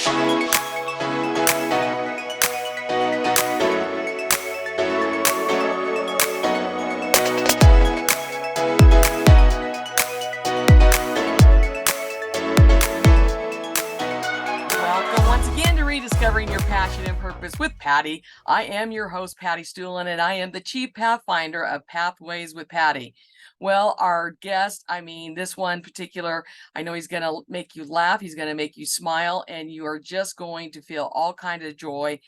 Welcome once again to Rediscovering Your Passion and Purpose with Patty. I am your host, Patty Stuhlin, and I am the Chief Pathfinder of Pathways with Patty. Well, our guest, this one particular, I know he's going to make you laugh, he's going to make you smile, and you are just going to feel all kinds of joy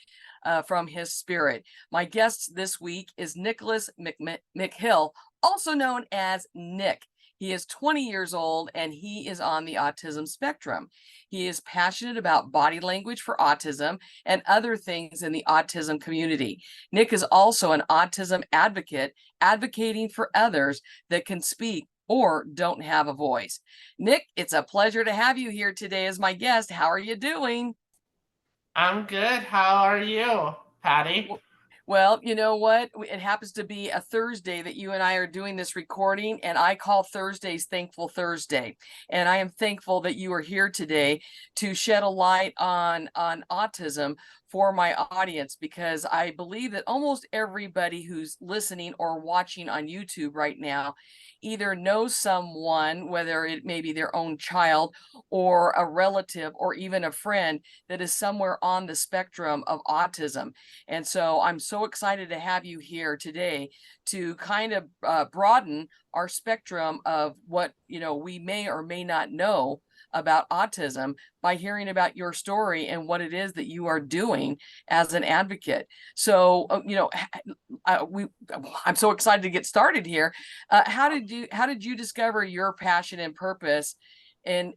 from his spirit. My guest this week is Nicholas McMahill, also known as Nick. He is 20 years old and he is on the autism spectrum. He is passionate about body language for autism and other things in the autism community. Nick is also an autism advocate, advocating for others that can speak or don't have a voice. Nick, it's a pleasure to have you here today as my guest. How are you doing? I'm good. How are you, Patty? Well, you know what? It happens to be a Thursday that you and I are doing this recording, and I call Thursdays Thankful Thursday. And I am thankful that you are here today to shed a light on autism for my audience, because I believe that almost everybody who's listening or watching on YouTube right now either knows someone, whether it may be their own child or a relative or even a friend that is somewhere on the spectrum of autism. And so I'm so excited to have you here today to kind of broaden our spectrum of what, we may or may not know about autism by hearing about your story and what it is that you are doing as an advocate. So, I'm so excited to get started here. How did you discover your passion and purpose and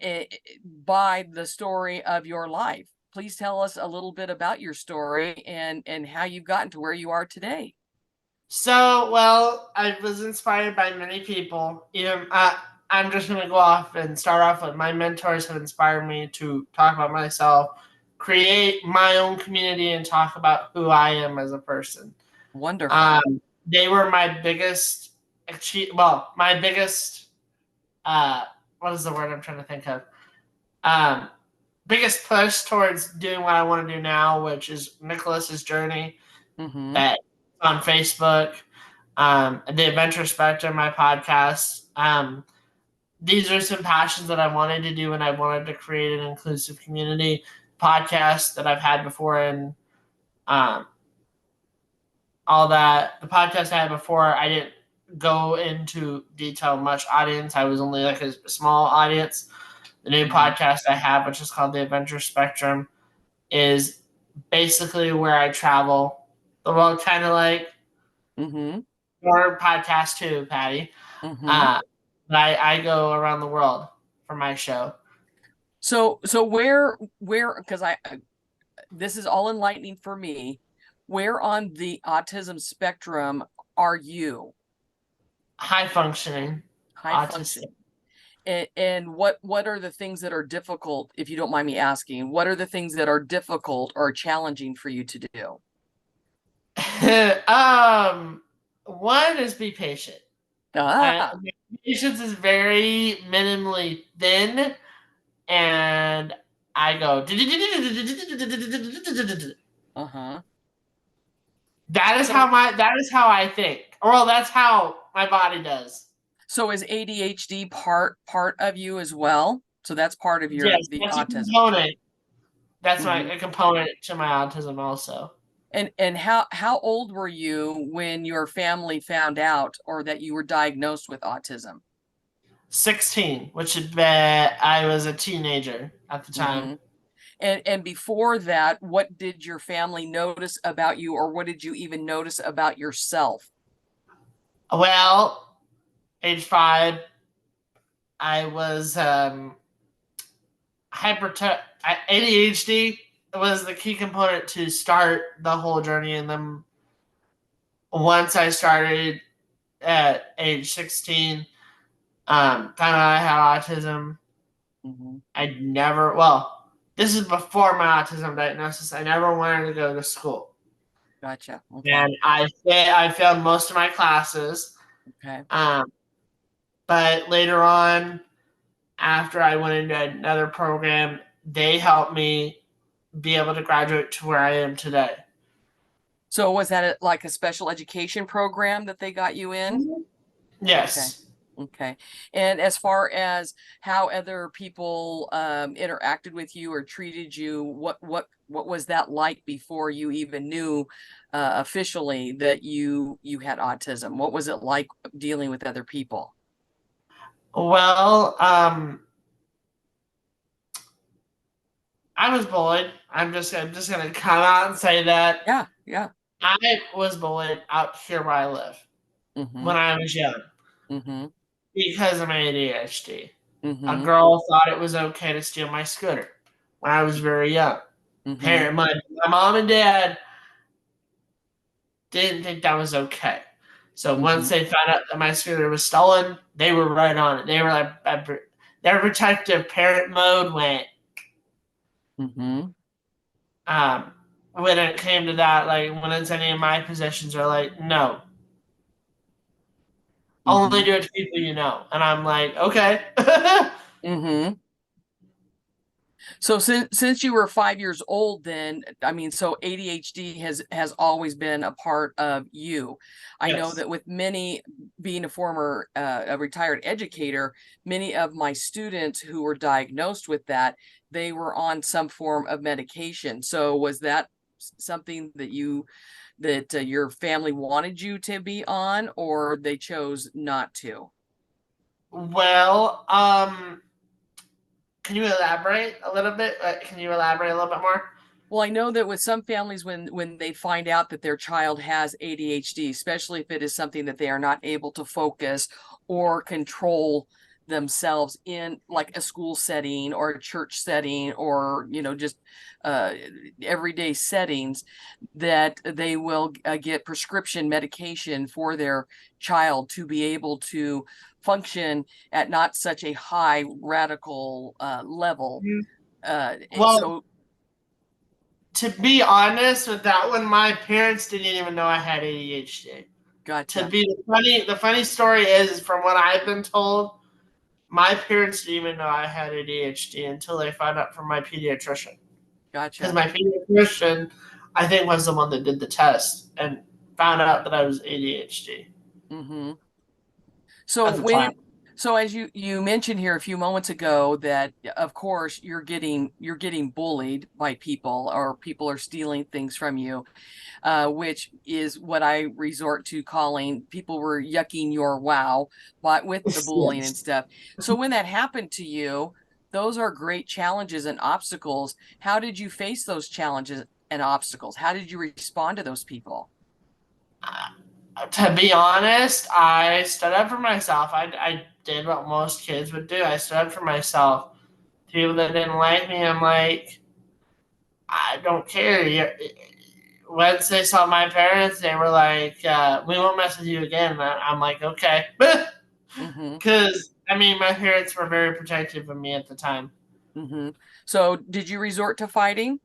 by the story of your life? Please tell us a little bit about your story and how you've gotten to where you are today. So, well, I was inspired by many people. I'm just going to go off and start off with my mentors have inspired me to talk about myself, create my own community, and talk about who I am as a person. Wonderful. They were my biggest what is the word I'm trying to think of? Biggest push towards doing what I want to do now, which is Nicholas's journey. That on Facebook, the Adventure Spectrum, my podcast. These are some passions that I wanted to do, and I wanted to create an inclusive community podcast that I've had before, and all that. The podcast I had before, I didn't go into detail much audience. I was only like a small audience. The new podcast I have, which is called the Adventure Spectrum, is basically where I travel the world, kind of like your podcast too, Patty. But I go around the world for my show. So where, because this is all enlightening for me. Where on the autism spectrum are you? High functioning. High functioning. And what are the things that are difficult, if you don't mind me asking? What are the things that are difficult or challenging for you to do? One is be patient. Patience is very minimally thin, and I go. That is how I think. Well, that's how my body does. So is ADHD part of you as well? So that's part of your the autism. A component. That's a component to my autism also. And how old were you when your family found out or that you were diagnosed with autism? 16, which would be I was a teenager at the time. And before that, what did your family notice about you, or what did you even notice about yourself? Well, age 5, I was ADHD was the key component to start the whole journey. And then once I started at age 16, found out I had autism. This is before my autism diagnosis. I never wanted to go to school. Gotcha. Okay. And I failed most of my classes. Okay. But later on, after I went into another program, they helped me be able to graduate to where I am today. So was that like a special education program that they got you in? Okay. Yes. Okay. And as far as how other people interacted with you or treated you, what was that like before you even knew officially that you had autism? What was it like dealing with other people? Well, I was bullied. I'm just gonna come out and say that Yeah, yeah. I was bullied out here where I live Mm-hmm. when I was young Mm-hmm. because of my ADHD. A Mm-hmm. girl thought it was okay to steal my scooter when I was very young. Mm-hmm. My mom and dad didn't think that was okay. So Mm-hmm. once they found out that my scooter was stolen, they were right on it. They were like, their protective parent mode went. Mm-hmm. Um, when it came to that, like when it's any of my positions, are like, no, only Mm-hmm. do it to people you know. And I'm like, okay. Mm-hmm. So since you were 5 years old, then I mean, so ADHD has always been a part of you. I know Yes. that with many, being a former a retired educator, many of my students who were diagnosed with that, they were on some form of medication. So was that something that your family wanted you to be on, or they chose not to? Well, can you elaborate a little bit? Can you elaborate a little bit more? Well, I know that with some families, when they find out that their child has ADHD, especially if it is something that they are not able to focus or control themselves in like a school setting or a church setting or just uh, everyday settings, that they will get prescription medication for their child to be able to function at not such a high radical level. Mhm. Uh, Well, so to be honest with that one, my parents didn't even know I had ADHD. To gotcha. be the funny story is, from what I've been told, my parents didn't even know I had ADHD until they found out from my pediatrician. Because Gotcha. my pediatrician, I think, was the one that did the test and found out that I was ADHD Hmm. So at the time. as you mentioned here a few moments ago that of course you're getting bullied by people or people are stealing things from you, which is what I resort to calling people were yucking your wow, but with the bullying and Yes. stuff. So when that happened to you, those are great challenges and obstacles. How did you face those challenges and obstacles? How did you respond to those people? To be honest, I stood up for myself. I did what most kids would do. I stood up for myself. People that didn't like me, I'm like, I don't care. Once they saw my parents, they were like, "We won't mess with you again." And I'm like, "Okay," Hmm. because I mean, my parents were very protective of me at the time. Hmm. So did you resort to fighting?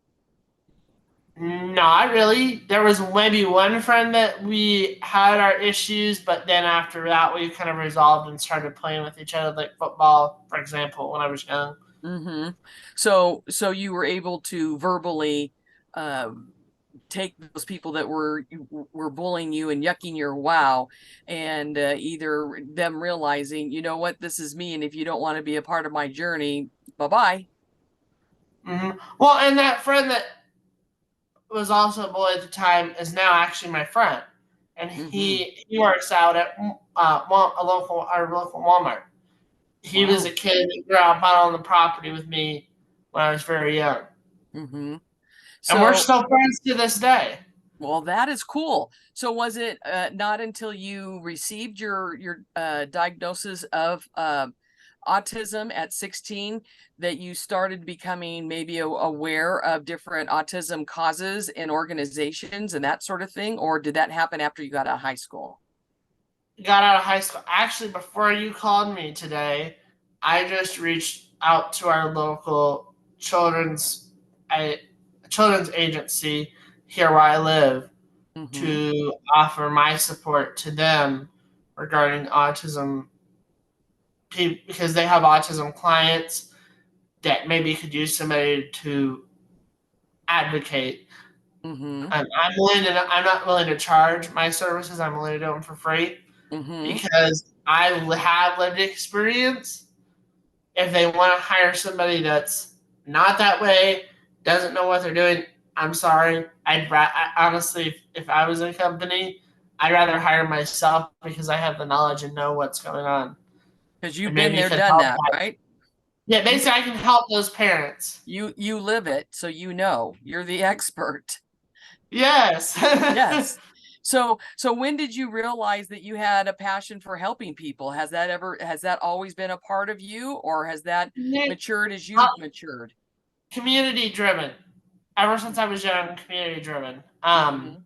Not really. There was maybe one friend that we had our issues, but then after that, we kind of resolved and started playing with each other, like football, for example, when I was young. Hmm. So you were able to verbally uh, take those people that were bullying you and yucking your wow, and either them realizing, you know what, this is me, and if you don't want to be a part of my journey, bye bye. Well, and that friend that was also a boy at the time is now actually my friend, and Hmm. he works out at a local our local Walmart. He was a Wow. kid that grew up out on the property with me when I was very young, Hmm. and we're So, still friends to this day. well, that is cool. So was it not until you received your diagnosis of autism at 16 that you started becoming maybe aware of different autism causes and organizations and that sort of thing? Or did that happen after you got out of high school? Got out of high school. Actually, before you called me today, I just reached out to our local I, children's agency here where I live Mm-hmm. to offer my support to them regarding autism, because they have autism clients that maybe could use somebody to advocate. Mm-hmm. I'm not willing to charge my services. I'm willing to do them for free Mm-hmm. because I have lived experience. If they want to hire somebody that's not that way, doesn't know what they're doing, I'm sorry. Honestly, if I was in a company, I'd rather hire myself because I have the knowledge and know what's going on, Because you've and been maybe there, can done help that, that. right? Yeah, You basically, I can help those parents. you live it, so you know. You're the expert. Yes. Yes. So when did you realize that you had a passion for helping people? Has that always been a part of you, or has that matured as you've matured? Community driven. Ever since I was young, community driven. Mm-hmm.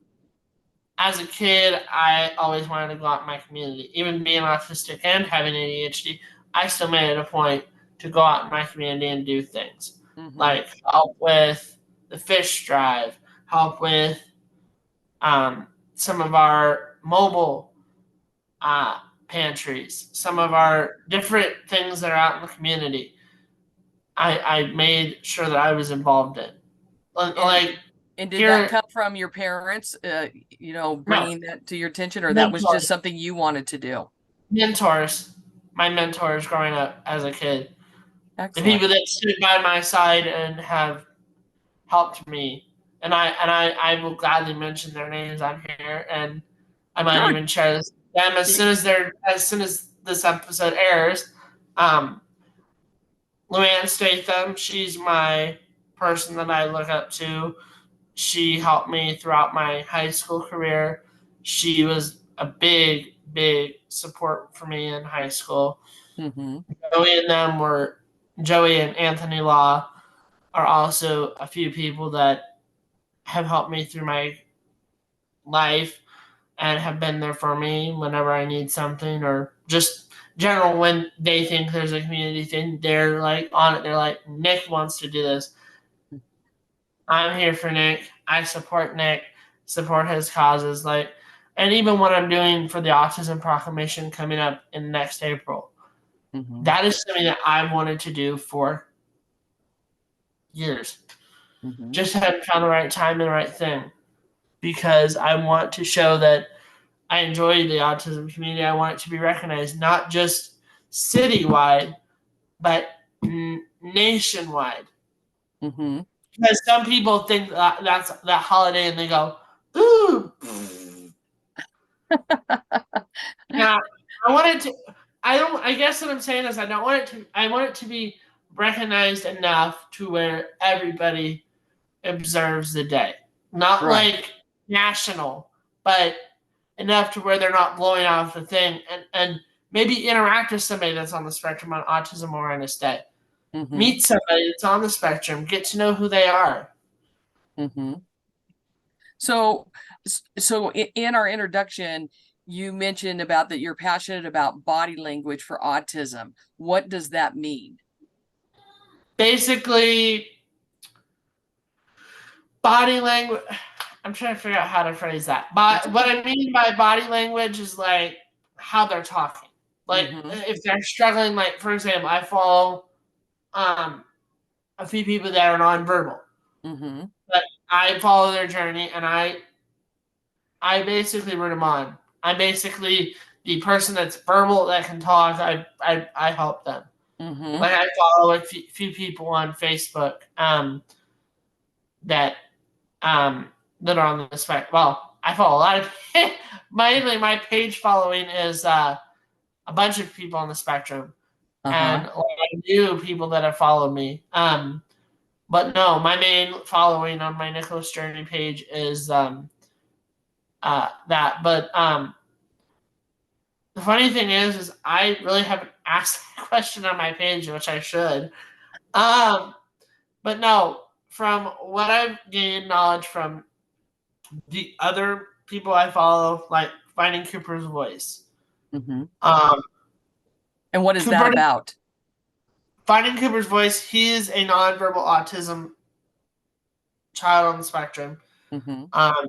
As a kid, I always wanted to go out in my community. Even being autistic and having ADHD, I still made it a point to go out in my community and do things Mm-hmm. like help with the fish drive, help with some of our mobile uh, pantries, some of our different things that are out in the community. I made sure that I was involved in. And Like and did that here, come from your parents, no, bringing that to your attention, or that was just mentors, something you wanted to do? mentors, my mentors growing up as a kid, the Excellent. people that stood by my side and have helped me, and I will gladly mention their names on here, and I might Sure. even share them as soon as this episode airs. Um, Luann Statham, she's my person that I look up to. She helped me throughout my high school career. She was a big support for me in high school. Mm-hmm. Joey and them were Joey and Anthony Law are also a few people that have helped me through my life and have been there for me whenever I need something or just general when they think there's a community thing. They're like on it. They're like, Nick wants to do this. I'm here for Nick. I support Nick, support his causes. Like, and even what I'm doing for the Autism Proclamation coming up in next April, Mm-hmm. that is something that I've wanted to do for years. Mm-hmm. Just haven't found the right time and the right thing because I want to show that I enjoy the autism community. I want it to be recognized, not just citywide, but nationwide. Mm-hmm. Because some people think that's that holiday and they go, ooh. Yeah, I want it to. I don't. I guess what I'm saying is I don't want it to. I want it to be recognized enough to where everybody observes the day, not Right. like national, but enough to where they're not blowing off the thing and maybe interact with somebody that's on the spectrum on autism awareness day. Mm-hmm. Meet somebody that's on the spectrum, get to know who they are. Mm-hmm. So, so in our introduction, you mentioned about that you're passionate about body language for autism. What does that mean? Basically, body language. I'm trying to figure out how to phrase that. That's But what okay. I mean by body language is like how they're talking. Like Mm-hmm. if they're struggling, like for example, I follow um, a few people that are nonverbal, Mm-hmm. but I follow their journey and I basically root them on. I'm basically the person that's verbal that can talk. I help them. Mm-hmm. Like I follow a few people on Facebook that um, that are on the spectrum. Well, I follow a lot of mainly my page following is a bunch of people on the spectrum Uh-huh. and a lot of new people that have followed me. But no, my main following on my Nicholas Journey page is that. But the funny thing is I really haven't asked a question on my page, which I should. Um, but no, from what I've gained knowledge from the other people I follow, like Finding Cooper's Voice. Mm-hmm. Um, And what is that Cooper, about? Finding Cooper's Voice, he is a nonverbal autism child on the spectrum. Mm-hmm. Um,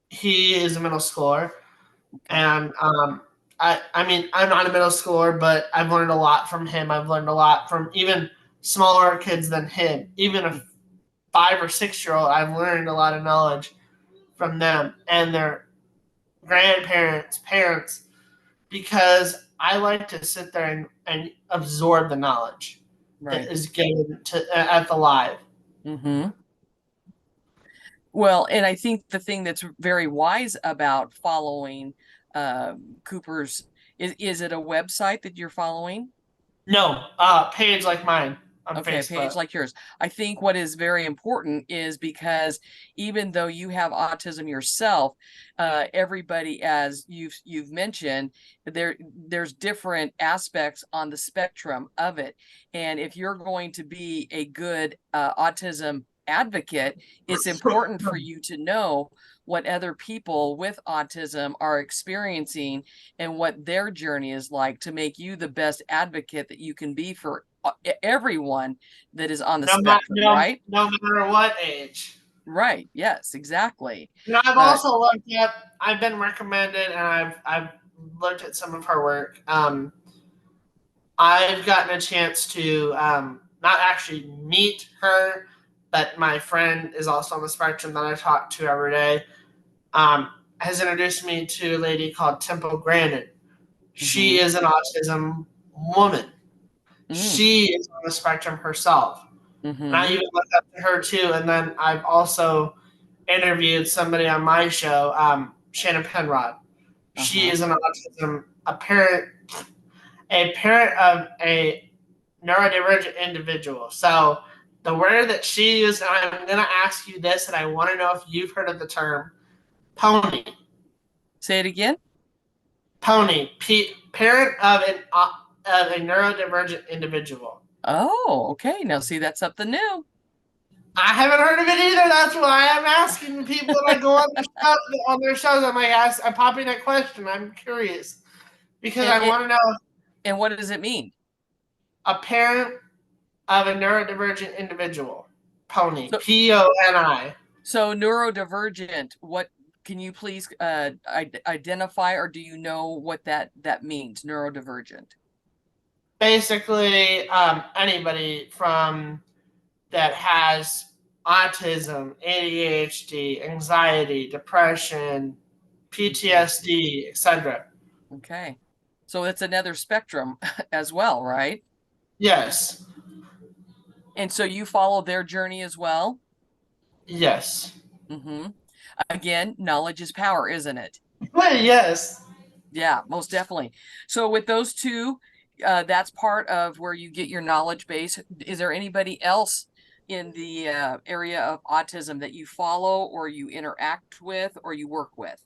he is a middle schooler. Okay. And I mean, I'm not a middle schooler, but I've learned a lot from him. I've learned a lot from even smaller kids than him, even a 5 or 6-year-old, I've learned a lot of knowledge from them and their grandparents, parents, because I like to sit there and absorb the knowledge that Right. is given at the live. Mm-hmm. Well, and I think the thing that's very wise about following Cooper's is it a website that you're following? No, page like mine on Okay, a Facebook. page like yours. I think what is very important is because even though you have autism yourself, everybody, as you've mentioned, there's different aspects on the spectrum of it. And if you're going to be a good autism advocate, it's important for you to know what other people with autism are experiencing and what their journey is like to make you the best advocate that you can be for everyone that is on the spectrum, right? No matter what age. Right. Yes, exactly. I've Uh, also looked up. I've been recommended, and I've looked at some of her work. I've gotten a chance to not actually meet her, but my friend is also on the spectrum that I talk to every day. Has introduced me to a lady called Temple Grandin. She mm-hmm, is an autism woman. mm, She is on the spectrum herself. And I mm-hmm, even looked up to her too. And then I've also interviewed somebody on my show, Shannon Penrod. She uh-huh. is an autism, a parent of a neurodivergent individual. So the word that she used, and I'm going to ask you this, and I want to know if you've heard of the term pony. Say it again. Pony, parent of a neurodivergent individual. Oh, okay. Now see, that's something new. I haven't heard of it either. That's why I'm asking the people that I go on their shows. I'm popping that question. I'm curious because And I it want to know and what does it mean? a parent of a neurodivergent individual. Pony. So PONI. so neurodivergent, what can you please identify, or do you know what that means, neurodivergent? Basically, anybody from that has autism, ADHD, anxiety, depression, Mhm. PTSD, etc. Okay. So it's another spectrum as well, right? Yes. And so you follow their journey as well? Yes. Mm-hmm. Again, knowledge is power, isn't it? Yes. Yeah, most definitely. So with those two, that's part of where you get your knowledge base. Is there anybody else in the area of autism that you follow or you interact with or you work with?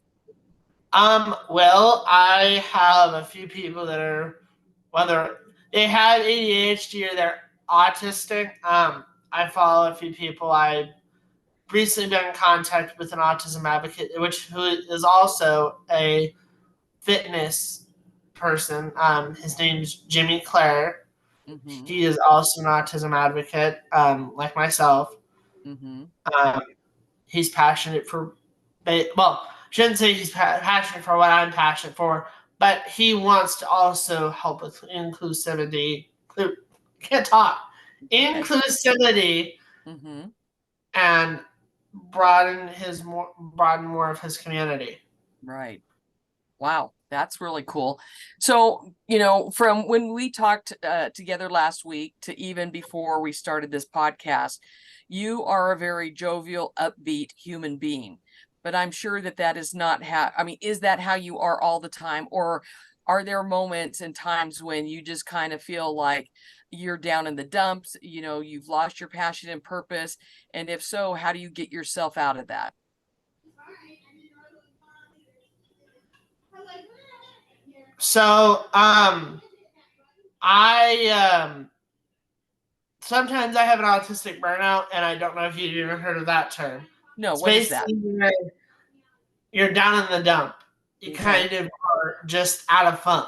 Well, I have a few people that are whether they have ADHD or they're autistic. I follow a few people. I recently been in contact with an autism advocate, who is also a fitness person. His name's Jimmy Clare. Mm-hmm. He is also an autism advocate, like myself. Mm-hmm. Um, he's passionate for, well, I shouldn't say he's passionate for what I'm passionate for, but he wants to also help with inclusivity. Can't talk. Okay. Inclusivity Mm-hmm. and broaden more of his community. Right. Wow, that's really cool. So, from when we talked together last week to even before we started this podcast, you are a very jovial, upbeat human being. But I'm sure that is not how, I mean, is that how you are all the time? Or are there moments and times when you just kind of feel like you're down in the dumps, you've lost your passion and purpose? And if so, how do you get yourself out of that? So, I sometimes I have an autistic burnout, and I don't know if you've ever heard of that term. No, It's what is that? basically you're down in the dump. You Okay. kind of are just out of funk.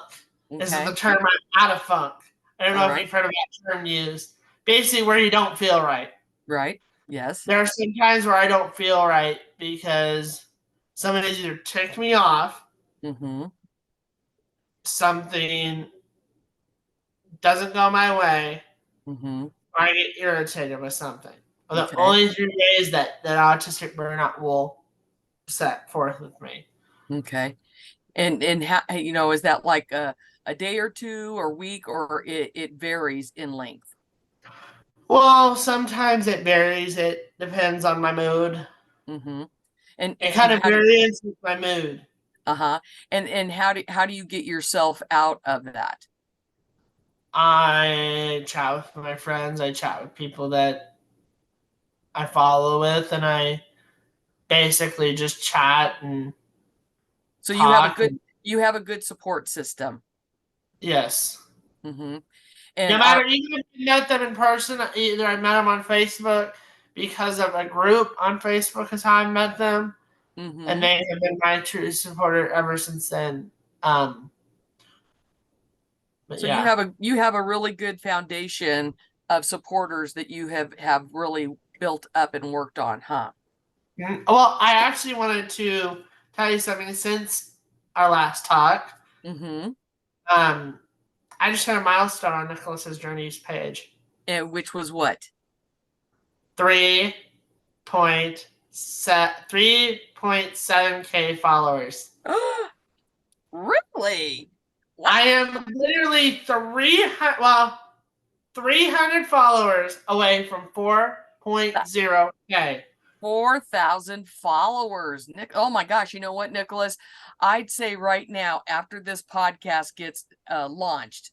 This is the Okay. term I'm out of funk. I don't All know if right. you've heard of that term used. Basically, where you don't feel right. Right. Yes. There are some times where I don't feel right because somebody either ticked me off, Mm-hmm. something doesn't go my way, Mm-hmm. or I get irritated with something. are the Okay. only 3 days that autistic burnout will set forth with me. Okay. And how, is that like a day or two or week, or it varies in length? Well, sometimes it varies. It depends on my mood. Mm-hmm. And It and kind of how do varies with my mood. uh-huh. And how do you get yourself out of that? I chat with my friends. I chat with people that I follow with, and I basically just chat and So talk. And you have a good support system. yes, Mm-hmm. no And matter even if I met them in person, either I met them on Facebook because of a group on Facebook is how I met them, and mm-hmm. they have been my true supporter ever since then. Um, but So yeah. you have a really good foundation of supporters that you have really built up and worked on, huh? Well, I actually wanted to tell you something since our last talk. Mm-hmm. Um, I just hit a milestone on Nicholas's Journeys page. And which was what? 3.7K followers. Really? Wow. I am literally 300 followers away from 4.0K. 4,000 followers. Nick, oh my gosh, you know what, Nicholas? I'd say right now, after this podcast gets launched,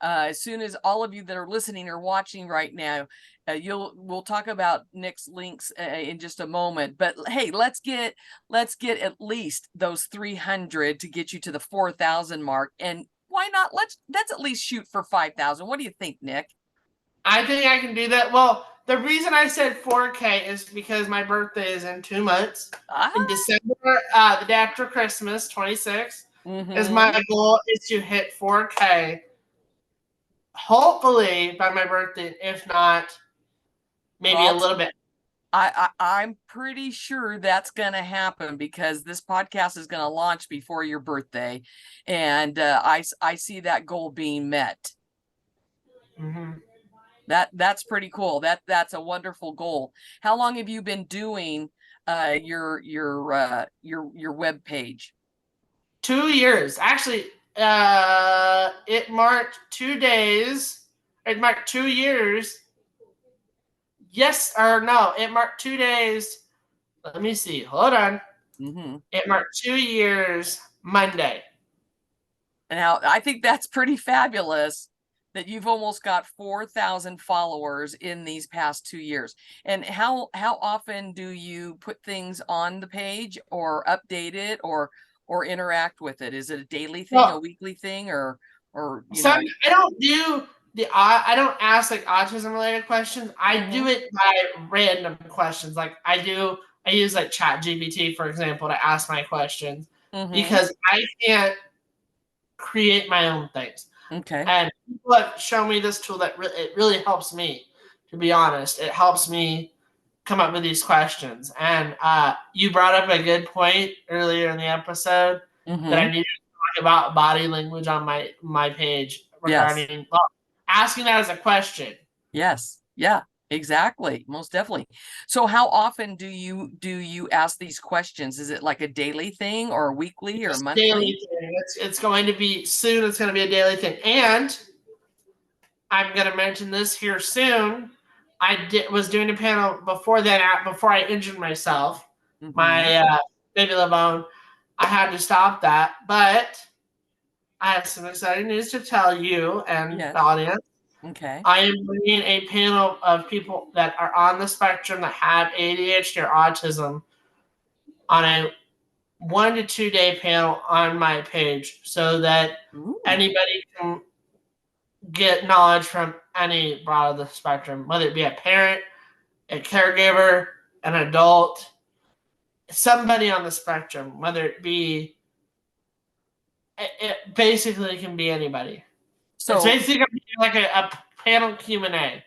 as soon as all of you that are listening or watching right now, we'll talk about Nick's links in just a moment. But hey, let's get at least those 300 to get you to the 4,000 mark. And why not? Let's at least shoot for 5,000. What do you think, Nick? I think I can do that. Well, the reason I said 4K is because my birthday is in 2 months. Ah, In December, the day after Christmas, 26th, is mm-hmm. my goal is to hit 4K. Hopefully by my birthday, if not, maybe a Well, little bit. I'm pretty sure that's going to happen because this podcast is going to launch before your birthday, and I see that goal being met. Mm-hmm. That's pretty cool. That's a wonderful goal. How long have you been doing your web page? 2 years. Actually, it marked 2 days. It marked 2 years. Yes or no? It marked 2 days. Let me see. Hold on. Mm-hmm. It marked 2 years Monday. Now, I think that's pretty fabulous that you've almost got 4,000 followers in these past 2 years. And how often do you put things on the page or update it or interact with it? Is it a daily thing, a Well, weekly thing, or some I don't do I don't ask like autism related questions. I Mm-hmm. do it by random questions. Like I use like Chat GPT for example to ask my questions Mm-hmm. because I can't create my own things. Okay. And people have shown me this tool that it really helps me. To be honest, it helps me come up with these questions. And you brought up a good point earlier in the episode that I Mm-hmm. needed to talk about body language on my page Yes. regarding asking that as a question. Yes. Yeah, exactly. Most definitely. So how often do you ask these questions? Is it like a daily thing or a weekly or It's a daily monthly? thing. It's going to be soon. It's going to be a daily thing, and I'm going to mention this here soon. Was doing a panel before that before I injured myself. Mm-hmm. My baby bone. I had to stop that, but I have some exciting news to tell you and the Yes. audience. Okay. I am bringing a panel of people that are on the spectrum that have ADHD or autism on a 1 to 2 day panel on my page so that Ooh. anybody can get knowledge from any broad of the spectrum, whether it be a parent, a caregiver, an adult, somebody on the spectrum, whether it be, it basically can be anybody. It's So basically like a panel Q&A.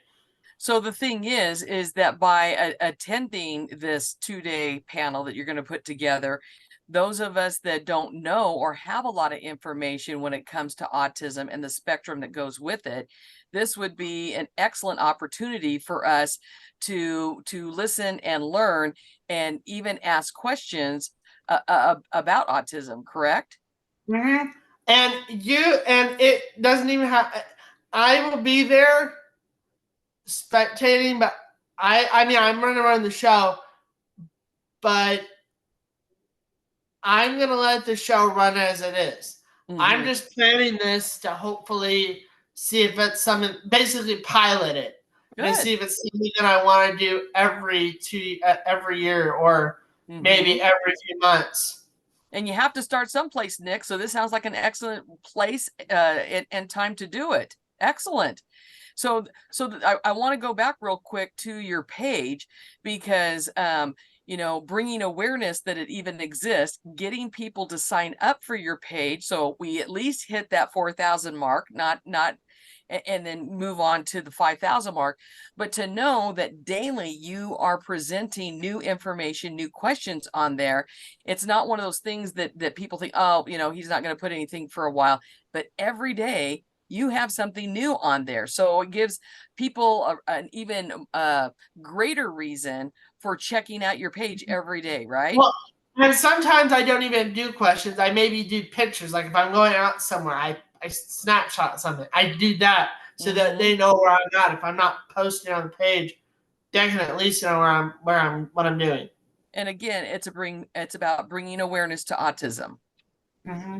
so the thing is that by attending this 2-day panel that you're going to put together, those of us that don't know or have a lot of information when it comes to autism and the spectrum that goes with it, this would be an excellent opportunity for us to listen and learn and even ask questions about autism, correct? Mm-hmm. And it doesn't even have. I will be there spectating, but I mean, I'm going to run the show, but I'm going to let the show run as it is. I'm Mm-hmm. just planning this to hopefully see if it's something, basically pilot it, to Good. see if it's something that I want to do every year, or Mm-hmm. maybe every few months. And you have to start someplace, Nick. So this sounds like an excellent place and time to do it. Excellent. I want to go back real quick to your page because bringing awareness that it even exists, getting people to sign up for your page, so we at least hit that 4,000 mark, not and then move on to the 5,000 mark, but to know that daily you are presenting new information, new questions on there. It's not one of those things that people think, oh, he's not going to put anything for a while, but every day you have something new on there. So it gives people an even greater reason for checking out your page every day, right? Well, and sometimes I don't even do questions. I maybe do pictures. Like if I'm going out somewhere, I snapshot something. I do that so that they know where I'm at. If I'm not posting on the page, they can at least know what I'm doing. And again, it's about bringing awareness to autism. Mm-hmm.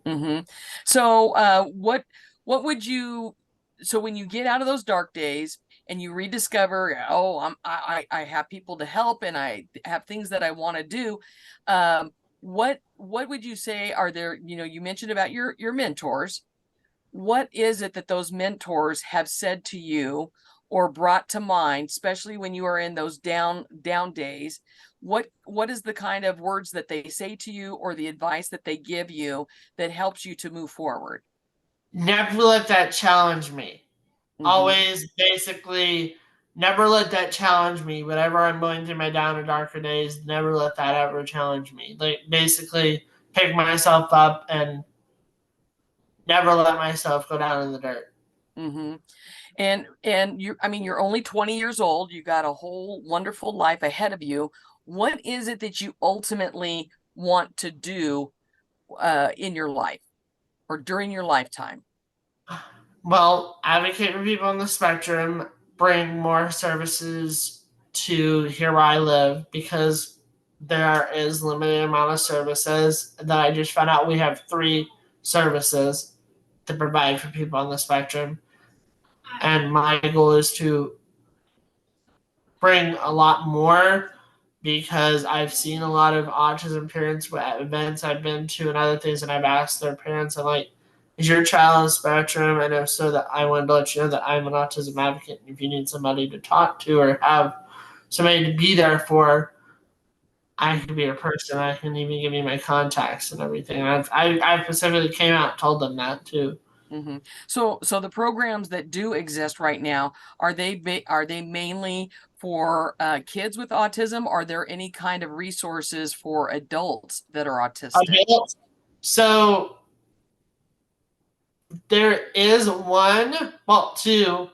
Mm-hmm. So what would you, so when you get out of those dark days and you rediscover, oh, I have people to help and I have things that I want to do, what would you say are there, you mentioned about your mentors. What is it that those mentors have said to you or brought to mind, especially when you are in those down days? What is the kind of words that they say to you or the advice that they give you that helps you to move forward? Never let that challenge me. Mm-hmm. Always basically never let that challenge me. Whatever I'm going through my down and darker days, never let that ever challenge me. Like basically pick myself up and never let myself go down in the dirt. Mm-hmm. And you're only 20 years old. You got a whole wonderful life ahead of you. What is it that you ultimately want to do in your life or during your lifetime? Well, advocate for people on the spectrum, bring more services to here where I live, because there is limited amount of services that I just found out we have 3 services to provide for people on the spectrum. And my goal is to bring a lot more, because I've seen a lot of autism parents at events I've been to and other things, and I've asked their parents, I'm like, is your child on the spectrum? And if so, that I wanted to let you know that I'm an autism advocate. And if you need somebody to talk to or have somebody to be there for, I could be a person. I can even give you my contacts and everything. And I specifically came out and told them that too. Mm-hmm. So the programs that do exist right now, are they mainly for kids with autism? Are there any kind of resources for adults that are autistic? Adults. So there is one, well, 2,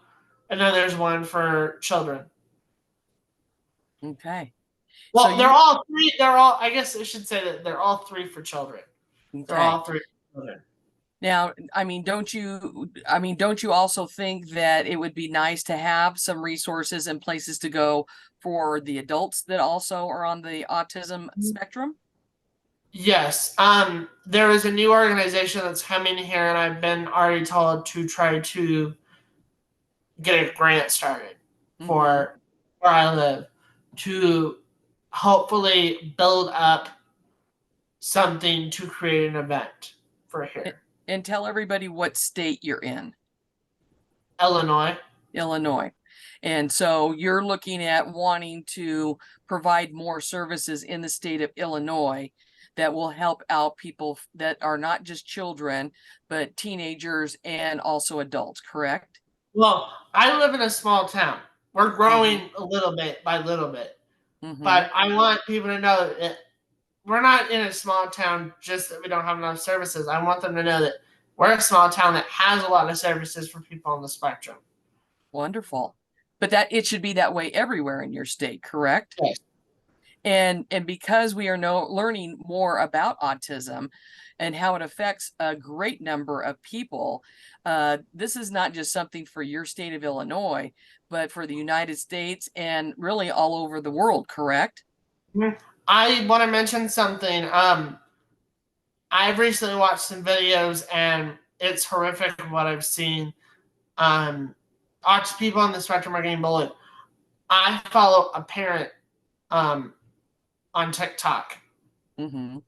and then there's one for children. Okay. So Well, they're you all 3. They're all. I guess I should say that they're all 3 for children. They're okay. all 3 for children. Now, don't you also think that it would be nice to have some resources and places to go for the adults that also are on the autism spectrum? Yes. There is a new organization that's coming here, and I've been already told to try to get a grant started Mm-hmm. for where I live, to hopefully build up something to create an event for here. And tell everybody what state you're in. Illinois. Illinois. And so you're looking at wanting to provide more services in the state of Illinois that will help out people that are not just children, but teenagers and also adults, correct? Well, I live in a small town. We're Mm-hmm. growing a little bit by little bit. Mm-hmm. But I want people to know that we're not in a small town just that we don't have enough services. I want them to know that we're a small town that has a lot of services for people on the spectrum. Wonderful. But that it should be that way everywhere in your state, correct? Yes. And because we are learning more about autism and how it affects a great number of people, this is not just something for your state of Illinois, but for the United States and really all over the world, correct? I want to mention something. I've recently watched some videos, and it's horrific what I've seen. People on the spectrum are getting bullied. I follow a parent um, on TikTok. Mm-hmm.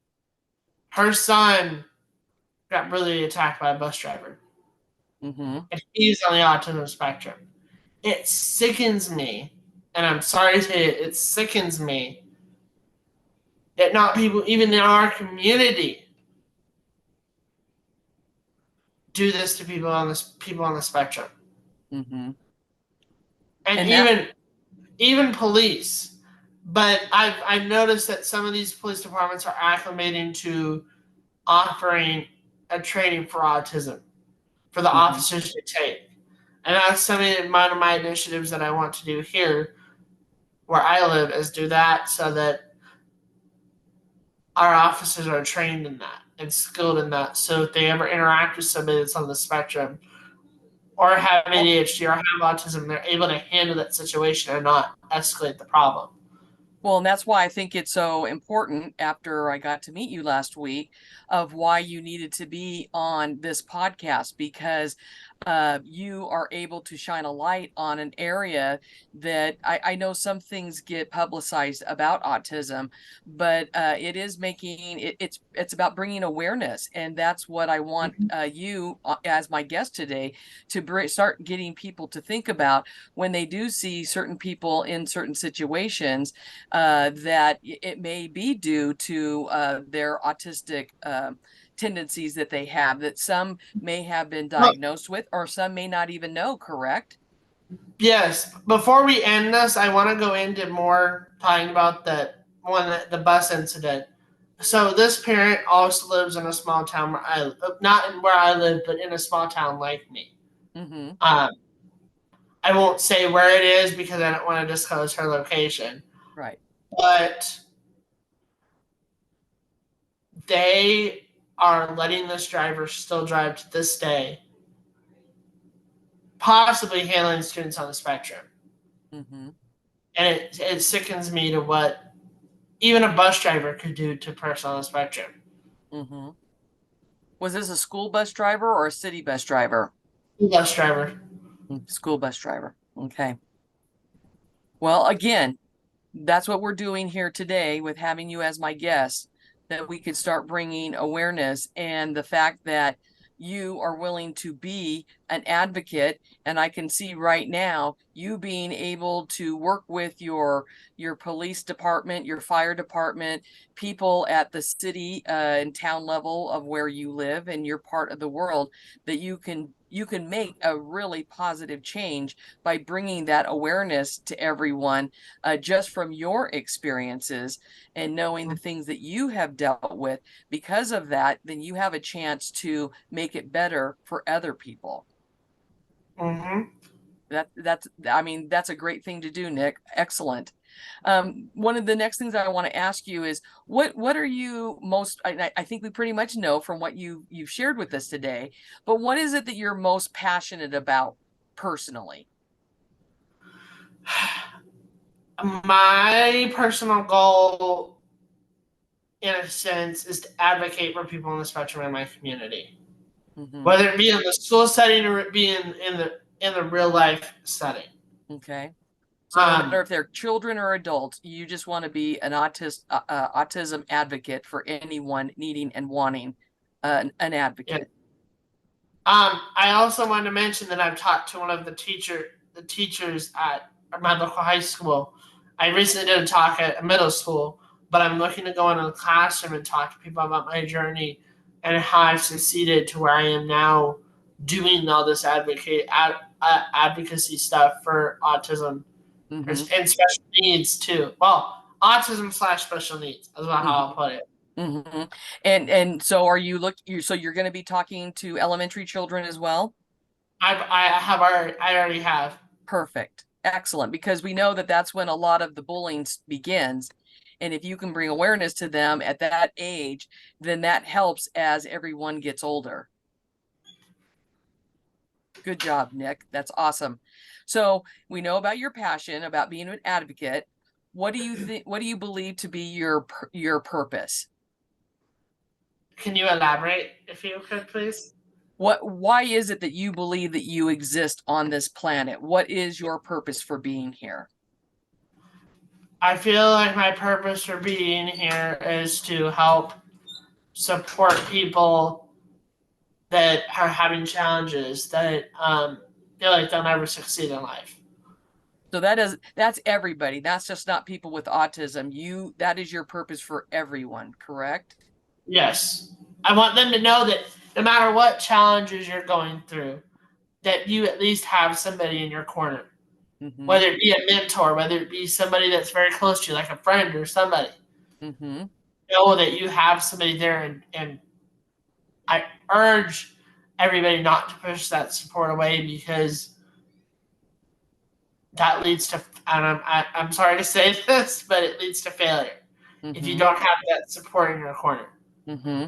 Her son got really attacked by a bus driver, Mm-hmm. and he's on the autism spectrum. It sickens me, and I'm sorry to say it, it sickens me that not people, even in our community, do this to people on the spectrum, Mm-hmm. and And that even police. But I've noticed that some of these police departments are acclimating to offering a training for autism for the mm-hmm. officers to take. And that's one of my initiatives that I want to do here where I live is do that so that our officers are trained in that and skilled in that. So if they ever interact with somebody that's on the spectrum or have ADHD or have autism, they're able to handle that situation and not escalate the problem. Well, and that's why I think it's so important after I got to meet you last week of why you needed to be on this podcast because you are able to shine a light on an area that I know some things get publicized about autism, but it is making it's about bringing awareness, and that's what I want you as my guest today to start getting people to think about when they do see certain people in certain situations that it may be due to their autistic tendencies that they have, that some may have been diagnosed with, or some may not even know, correct? Yes. Before we end this, I want to go into more talking about the bus incident. So this parent also lives in a small town where not in where I live, but in a small town like me. Mm-hmm. Um, I won't say where it is because I don't want to disclose her location. Right. But they are letting this driver still drive to this day, possibly handling students on the spectrum. Mm-hmm. And it sickens me to what even a bus driver could do to a person on the spectrum. Mm-hmm. Was this a school bus driver or a city bus driver? Bus driver. School bus driver. Okay. Well, again, that's what we're doing here today with having you as my guest, that we could start bringing awareness and the fact that you are willing to be an advocate. And I can see right now you being able to work with your police department, your fire department, people at the city and town level of where you live and your part of the world, that you can make a really positive change by bringing that awareness to everyone, just from your experiences and knowing the things that you have dealt with. Because of that, then you have a chance to make it better for other people. Mm-hmm. That's a great thing to do, Nick. Excellent. One of the next things I want to ask you is what are you most, I think we pretty much know from what you've shared with us today, but what is it that you're most passionate about personally? My personal goal, in a sense, is to advocate for people on the spectrum in my community, Mm-hmm. whether it be in the school setting or it be in the real life setting. Okay. So no matter Um, if they're children or adults, you just want to be an autism advocate for anyone needing and wanting an yeah. advocate. I also wanted to mention that I've talked to one of the teachers at my local high school. I recently did a talk at a middle school, but I'm looking to go into the classroom and talk to people about my journey and how I've succeeded to where I am now doing all this advocacy stuff for autism Mm-hmm. and special needs too. Well, autism slash special needs is how I'll put it. Mm-hmm. And so so you're going to be talking to elementary children as well? I already have. Perfect. Excellent. Because we know that that's when a lot of the bullying begins. And if you can bring awareness to them at that age, then that helps as everyone gets older. Good job, Nick. That's awesome. So we know about your passion about being an advocate. What do you think? What do you believe to be your purpose? Can you elaborate if you could, please? Why is it that you believe that you exist on this planet? What is your purpose for being here? I feel like my purpose for being here is to help support people that are having challenges that feel like they'll never succeed in life. So that's everybody. That's just not people with autism. That is your purpose for everyone, correct? Yes. I want them to know that no matter what challenges you're going through, that you at least have somebody in your corner. Mm-hmm. Whether it be a mentor, whether it be somebody that's very close to you, like a friend or somebody. Mm-hmm. Know that you have somebody there, and I urge everybody not to push that support away, because that leads to, and I'm sorry to say this, but it leads to failure if you Mm-hmm. don't have that support in your corner. Mm-hmm.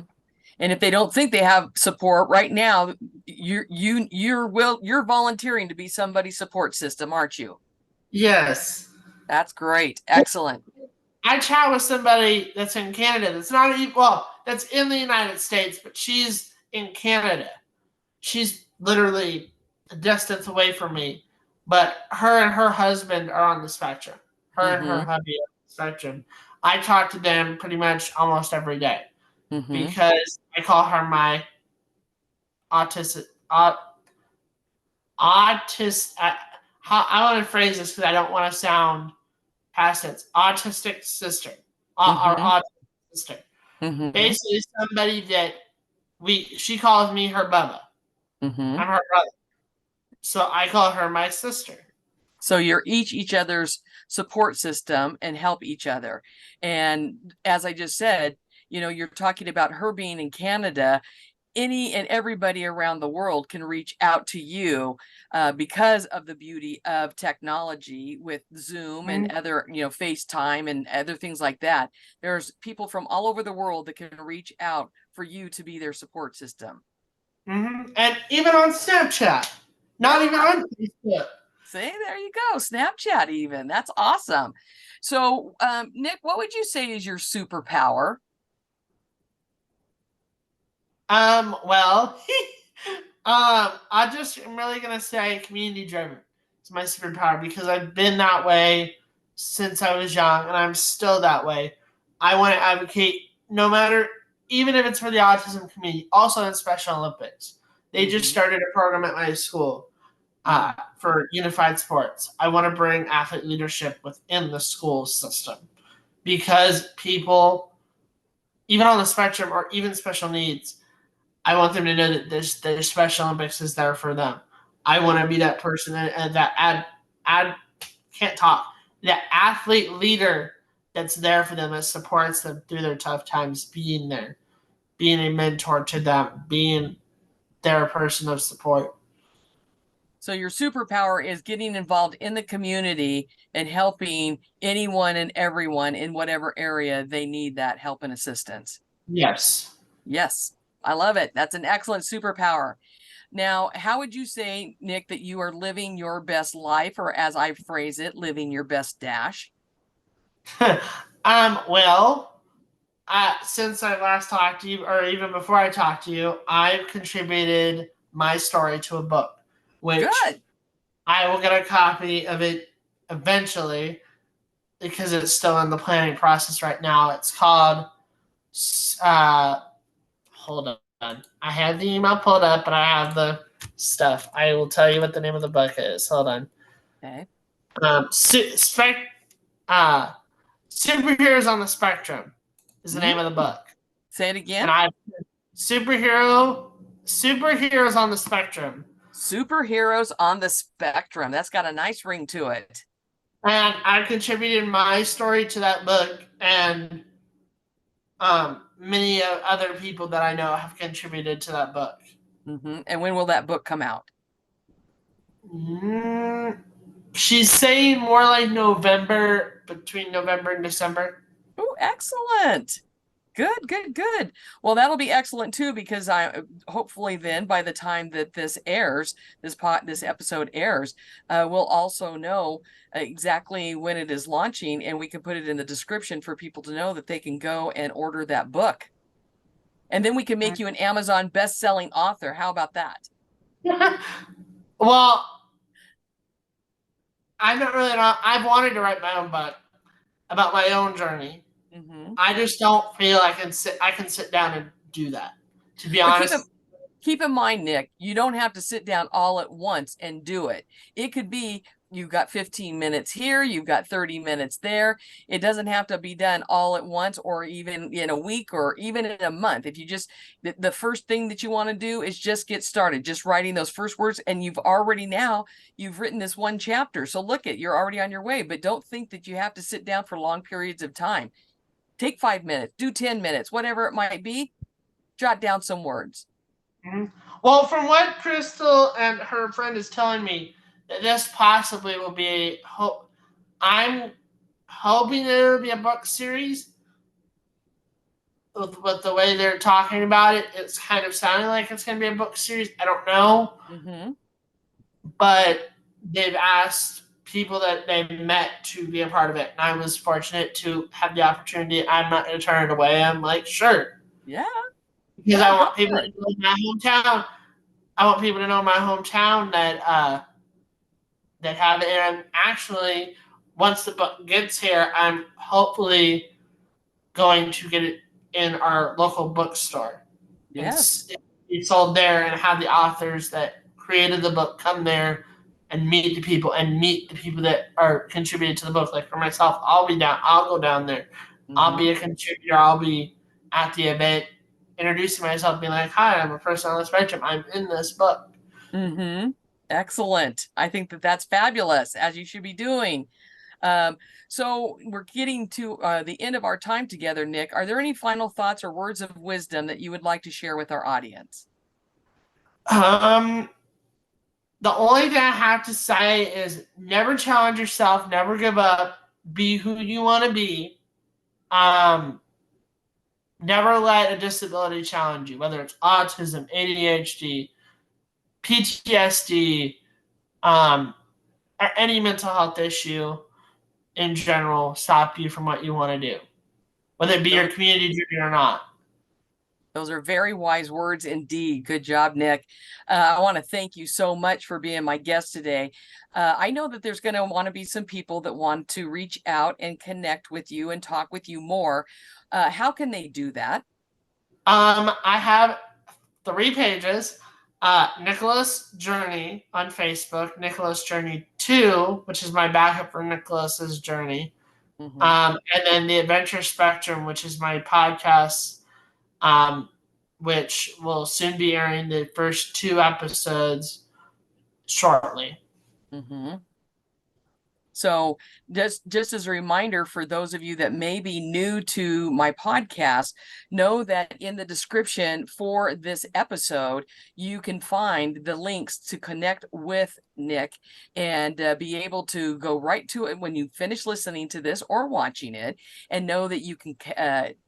And if they don't think they have support right now, you're volunteering to be somebody's support system, aren't you? Yes. That's great. Excellent. I chat with somebody that's in Canada that's not even, well, that's in the United States, but she's in Canada. She's literally a distance away from me, but her and her husband are on the spectrum. Her and her Mm-hmm. hubby are on the spectrum. I talk to them pretty much almost every day Mm-hmm. because I call her my autistic, autistic. I want to phrase this because I don't want to sound past tense. Autistic sister, or Mm-hmm. autistic sister. Mm-hmm. Basically, somebody that she calls me her Bubba. Mm-hmm. I'm her brother, so I call her my sister. So you're each other's support system and help each other. And as I just said, you're talking about her being in Canada. Any and everybody around the world can reach out to you because of the beauty of technology with Zoom and other, FaceTime and other things like that. There's people from all over the world that can reach out for you to be their support system. Mm-hmm. And even on Snapchat, not even on Facebook. See, there you go. Snapchat, even. That's awesome. So, Nick, what would you say is your superpower? Well, I just am really gonna say community driven. It's my superpower because I've been that way since I was young, and I'm still that way. I want to advocate, no matter, even if it's for the autism community, also in Special Olympics. They just started a program at my school for unified sports. I want to bring athlete leadership within the school system because people, even on the spectrum or even special needs, I want them to know that the Special Olympics is there for them. I want to be that person that can't talk, that athlete leader that's there for them, that supports them through their tough times, being there, being a mentor to them, being their person of support. So your superpower is getting involved in the community and helping anyone and everyone in whatever area they need that help and assistance. Yes. Yes, I love it. That's an excellent superpower. Now, how would you say, Nick, that you are living your best life, or as I phrase it, living your best dash? Well, since I last talked to you, or even before I talked to you, I've contributed my story to a book, which Good. I will get a copy of it eventually because it's still in the planning process right now. It's called, hold on. I have the email pulled up, but I have the stuff. I will tell you what the name of the book is. Hold on. Okay. Uh, Superheroes on the Spectrum is the name of the book. Say it again. And Superheroes on the Spectrum. Superheroes on the Spectrum. That's got a nice ring to it. And I contributed my story to that book, and many other people that I know have contributed to that book. And when will that book come out? She's saying more like November, between November and December. Oh, excellent. Good. Well, that'll be excellent too, because I hopefully then by the time that this airs, this episode airs, we'll also know exactly when it is launching, and we can put it in the description for people to know that they can go and order that book. And then we can make you an Amazon best-selling author. How about that? Well, I'm not really not. I've wanted to write my own book about my own journey. Mm-hmm. I just don't feel I can sit down and do that. To be But honest. keep in mind, Nick, you don't have to sit down all at once and do it. It could be you've got 15 minutes here, you've got 30 minutes there. It doesn't have to be done all at once, or even in a week, or even in a month. If you just, the first thing that you want to do is just get started, just writing those first words. And you've written this one chapter. So look at, you're already on your way, but don't think that you have to sit down for long periods of time. Take 5 minutes, do 10 minutes, whatever it might be, jot down some words. Mm-hmm. Well, from what Crystal and her friend is telling me, that this possibly will be I'm hoping it'll be a book series. With the way they're talking about it, it's kind of sounding like it's going to be a book series. I don't know. Mm-hmm. But they've asked people that they met to be a part of it. And I was fortunate to have the opportunity. I'm not going to turn it away. I'm like, sure. Yeah. Because Yeah, I want people to know my hometown. I want people to know my hometown that have it. And actually, once the book gets here, I'm hopefully going to get it in our local bookstore. Yes. And be sold there, and have the authors that created the book come there and meet the people that are contributed to the book. Like for myself, I'll go down there. Mm-hmm. I'll be a contributor. I'll be at the event introducing myself, being like, hi, I'm a person on the spectrum. I'm in this book. Mm-hmm. Excellent. I think that that's fabulous, as you should be doing. So we're getting to the end of our time together, Nick. Are there any final thoughts or words of wisdom that you would like to share with our audience? The only thing I have to say is never challenge yourself, never give up, be who you want to be. Never let a disability challenge you, whether it's autism, ADHD, PTSD, or any mental health issue in general stop you from what you want to do, whether it be your community journey or not. Those are very wise words indeed. Good job, Nick. I want to thank you so much for being my guest today. I know that there's going to want to be some people that want to reach out and connect with you and talk with you more. How can they do that? I have 3 pages. Nicholas Journey on Facebook, Nicholas Journey 2, which is my backup for Nicholas's Journey. Mm-hmm. And then the Adventure Spectrum, which is my podcast, which will soon be airing the first 2 episodes shortly. Mm-hmm. So just as a reminder for those of you that may be new to my podcast, know that in the description for this episode, you can find the links to connect with Nick and be able to go right to it when you finish listening to this or watching it, and know that you can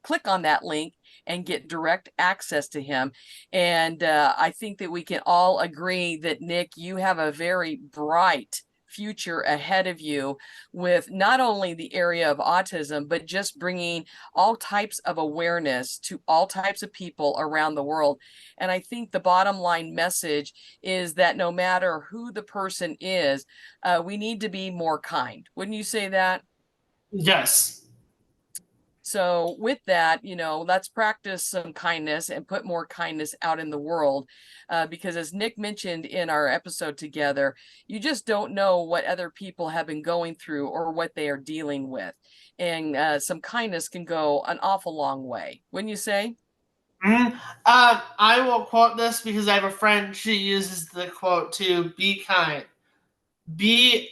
click on that link and get direct access to him. And I think that we can all agree that, Nick, you have a very bright future ahead of you with not only the area of autism, but just bringing all types of awareness to all types of people around the world. And I think the bottom line message is that no matter who the person is, we need to be more kind. Wouldn't you say that? Yes. So with that, let's practice some kindness and put more kindness out in the world. Because as Nick mentioned in our episode together, you just don't know what other people have been going through or what they are dealing with. And some kindness can go an awful long way. Wouldn't you say? Mm-hmm. I will quote this because I have a friend, she uses the quote too: be kind. Be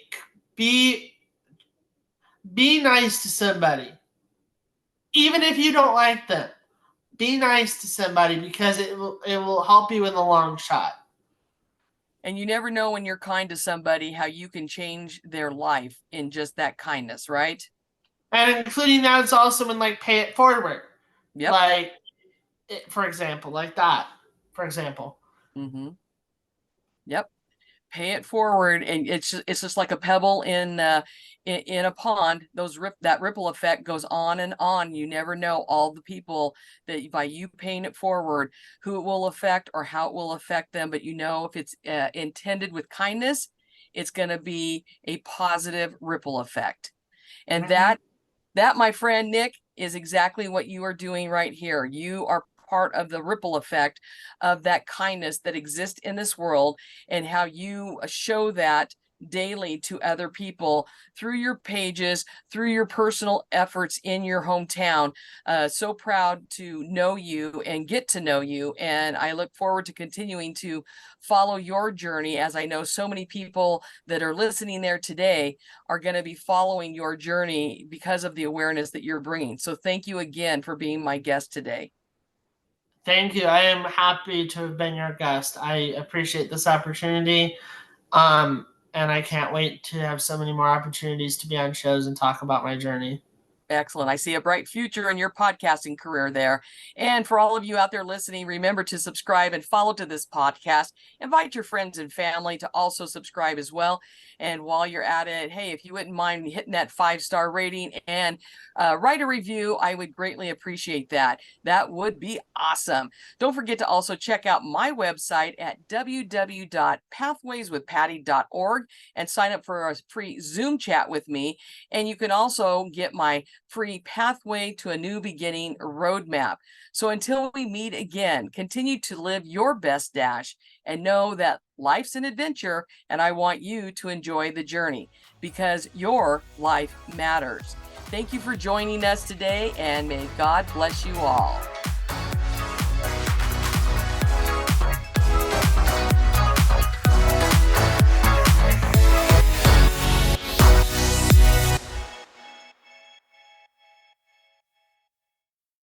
nice to somebody. Even if you don't like them, be nice to somebody, because it will help you in the long shot. And you never know when you're kind to somebody how you can change their life in just that kindness, right? And including that, it's also in like pay it forward. Yep. Like, for example, like that, for example. Mm-hmm. Yep. Pay it forward, and it's just like a pebble in a pond. That ripple effect goes on and on. You never know all the people that by you paying it forward, who it will affect or how it will affect them. But you know, if it's intended with kindness, it's going to be a positive ripple effect. And that, my friend Nick, is exactly what you are doing right here. You are part of the ripple effect of that kindness that exists in this world, and how you show that daily to other people through your pages, through your personal efforts in your hometown. So proud to know you and get to know you. And I look forward to continuing to follow your journey, as I know so many people that are listening there today are going to be following your journey because of the awareness that you're bringing. So thank you again for being my guest today. Thank you. I am happy to have been your guest. I appreciate this opportunity. And I can't wait to have so many more opportunities to be on shows and talk about my journey. Excellent. I see a bright future in your podcasting career there. And for all of you out there listening, remember to subscribe and follow to this podcast. Invite your friends and family to also subscribe as well. And while you're at it, hey, if you wouldn't mind hitting that 5-star rating and write a review, I would greatly appreciate that. That would be awesome. Don't forget to also check out my website at www.pathwayswithpatty.org and sign up for a free Zoom chat with me. And you can also get my free Pathway to a New Beginning roadmap. So until we meet again, continue to live your best dash and know that life's an adventure, and I want you to enjoy the journey because your life matters. Thank you for joining us today, and may God bless you all.